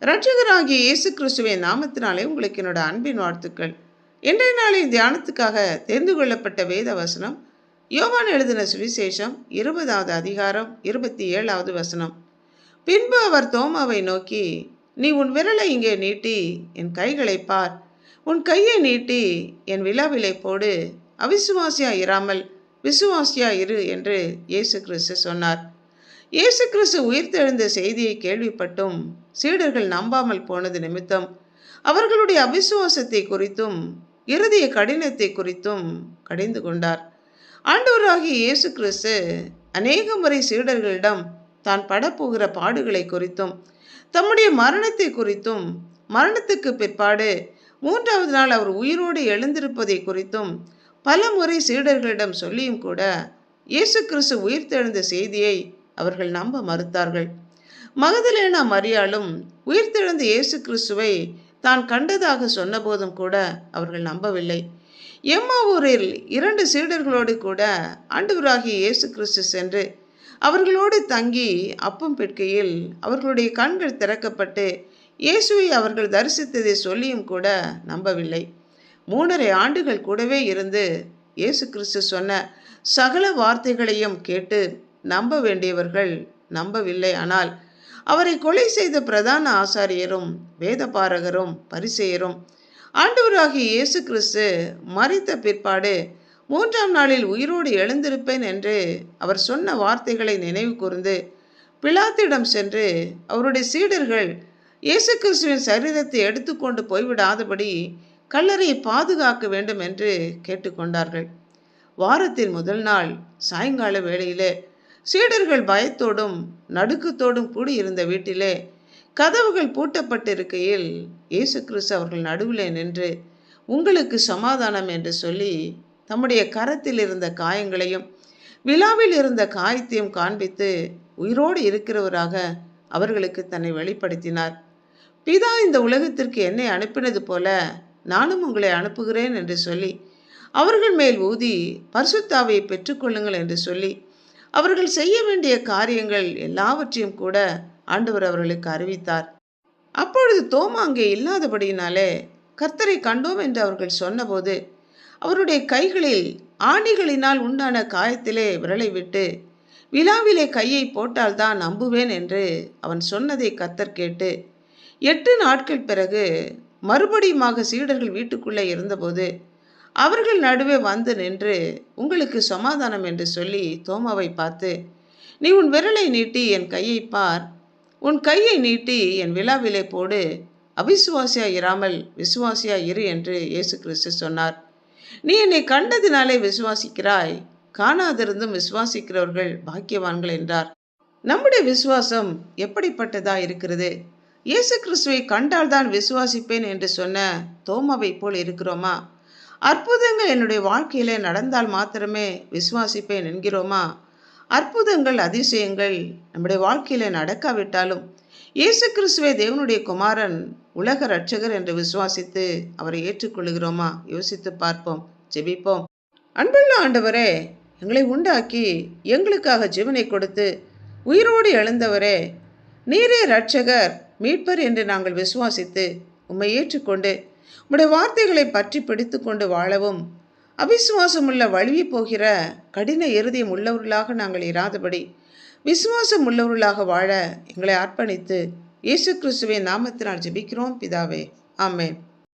இரட்சகராகிய இயேசு கிறிஸ்துவின் நாமத்தினாலே உங்களுக்கு என்னோட அன்பின் வாழ்த்துக்கள். இன்றைய நாளின் தியானத்துக்காக தெரிந்து கொள்ளப்பட்ட வேத வசனம் யோவான் எழுதின சுவிசேஷம் 20வது அதிகாரம் 27வது வசனம். பின்பு அவர் தோமாவை நோக்கி, நீ உன் விரலை இங்கே நீட்டி என் கைகளை பார், உன் கையை நீட்டி என் விலாவிலை போடு, அவிசுவாசியா இராமல் விசுவாசியா இரு என்று இயேசு கிறிஸ்து சொன்னார். இயேசு கிறிஸ்து உயிர்த்தெழுந்த செய்தியை கேள்விப்பட்டும் சீடர்கள் நம்பாமல் போனது நிமித்தம் அவர்களுடைய அவிசுவாசத்தை குறித்தும் இருதய கடினத்தை குறித்தும் கடிந்து கொண்டார். ஆண்டவராகிய இயேசு கிறிஸ்து அநேக முறை சீடர்களிடம் தான் படப்போகிற பாடுகளை குறித்தும் தம்முடைய மரணத்தை குறித்தும் மரணத்துக்கு பிற்பாடு 3வது நாள் அவர் உயிரோடு எழுந்திருப்பதை குறித்தும் பல முறை சீடர்களிடம் சொல்லியும் கூட இயேசு கிறிஸ்து உயிர்த்தெழுந்த செய்தியை அவர்கள் நம்ப மறுத்தார்கள். மகதலேனா மரியாளும் உயிர்த்தெழுந்த இயேசு கிறிஸ்துவை தான் கண்டதாக சொன்னபோதும் கூட அவர்கள் நம்பவில்லை. எம்மாவூரில் 2 சீடர்களோடு கூட ஆண்டவராகிய இயேசு கிறிஸ்து சென்று அவர்களோடு தங்கி அப்பம் பிற்கையில் அவர்களுடைய கண்கள் திறக்கப்பட்டு இயேசுவை அவர்கள் தரிசித்ததை சொல்லியும் கூட நம்பவில்லை. 3½ ஆண்டுகள் கூடவே இருந்து இயேசு கிறிஸ்து சொன்ன சகல வார்த்தைகளையும் கேட்டு நம்ப வேண்டியவர்கள் நம்பவில்லை. ஆனால் அவரை கொலை செய்த பிரதான ஆசாரியரும் வேதபாரகரும் பரிசேயரும் ஆண்டவராகிய இயேசு கிறிஸ்து மரித்த பிற்பாடு 3ஆம் நாளில் உயிரோடு எழுந்திருப்பேன் என்று அவர் சொன்ன வார்த்தைகளை நினைவு கூர்ந்து பிலாத்திடம் சென்று அவருடைய சீடர்கள் இயேசு கிறிஸ்துவின் சரீரத்தை எடுத்துக்கொண்டு போய்விடாதபடி கல்லறையை பாதுகாக்க வேண்டும் என்று கேட்டுக்கொண்டார்கள். வாரத்தின் முதல் நாள் சாயங்கால வேளையிலே சீடர்கள் பயத்தோடும் நடுக்கத்தோடும் கூடியிருந்த வீட்டிலே கதவுகள் பூட்டப்பட்டிருக்கையில் இயேசு கிறிஸ்து அவர்கள் நடுவிலே நின்று உங்களுக்கு சமாதானம் என்று சொல்லி தம்முடைய கரத்தில் இருந்த காயங்களையும் விலாவில் இருந்த காயத்தையும் காண்பித்து உயிரோடு இருக்கிறவராக அவர்களுக்கு தன்னை வெளிப்படுத்தினார். பிதா இந்த உலகத்திற்கு என்னை அனுப்பினது போல நானும் உங்களை அனுப்புகிறேன் என்று சொல்லி அவர்கள் மேல் ஊதி பரிசுத்தாவியை பெற்றுக்கொள்ளுங்கள் என்று சொல்லி அவர்கள் செய்ய வேண்டிய காரியங்கள் எல்லாவற்றையும் கூட ஆண்டவர் அவர்களுக்கு அறிவித்தார். அப்பொழுது தோமா அங்கே இல்லாதபடியினாலே கர்த்தரை கண்டோம் என்று அவர்கள் சொன்னபோது அவருடைய கைகளில் ஆணிகளினால் உண்டான காயத்திலே விரலை விட்டு விலாவிலே கையை போட்டால்தான் நம்புவேன் என்று அவன் சொன்னதை கர்த்தர் கேட்டு 8 நாட்கள் பிறகு மறுபடியுமாக சீடர்கள் வீட்டுக்குள்ளே இருந்தபோது அவர்கள் நடுவே வந்து நின்று உங்களுக்கு சமாதானம் என்று சொல்லி தோமாவை பார்த்து, நீ உன் விரலை நீட்டி என் கையை பார், உன் கையை நீட்டி என் விலாவிலே போடு, அவிசுவாசியா இராமல் விசுவாசியா இரு என்று இயேசு கிறிஸ்து சொன்னார். நீ என்னை கண்டதினாலே விசுவாசிக்கிறாய், காணாதிருந்தும் விசுவாசிக்கிறவர்கள் பாக்கியவான்கள் என்றார். நம்முடைய விசுவாசம் எப்படிப்பட்டதா இருக்கிறது? இயேசு கிறிஸ்துவை கண்டால்தான் விசுவாசிப்பேன் என்று சொன்ன தோமாவை போல் இருக்கிறோமா? அற்புதங்கள் என்னுடைய வாழ்க்கையிலே நடந்தால் மாத்திரமே விசுவாசிப்பேன் என்கிறோமா? அற்புதங்கள் அதிசயங்கள் நம்முடைய வாழ்க்கையிலே நடக்காவிட்டாலும் இயேசு கிறிஸ்துவே தேவனுடைய குமாரன் உலக இரட்சகர் என்று விசுவாசித்து அவரை ஏற்றுக்கொள்கிறோமா? யோசித்து பார்ப்போம். ஜெபிப்போம். அன்புள்ள ஆண்டவரே, எங்களை உண்டாக்கி எங்களுக்காக ஜீவனை கொடுத்து உயிரோடு எழுந்தவரே, நீரே இரட்சகர் மீட்பர் என்று நாங்கள் விசுவாசித்து உம்மை ஏற்றுக்கொண்டு உம்முடைய வார்த்தைகளை பற்றி பிடித்து கொண்டு வாழவும் அவிசுவாசமுள்ள வழுவி போகிற கடின இருதயம் உள்ளவர்களாக நாங்கள் இராதபடி விசுவாசம் உள்ளவர்களாக வாழ எங்களை அர்ப்பணித்து இயேசு கிறிஸ்துவின் நாமத்தினால் ஜெபிக்கிறோம் பிதாவே. ஆமென்.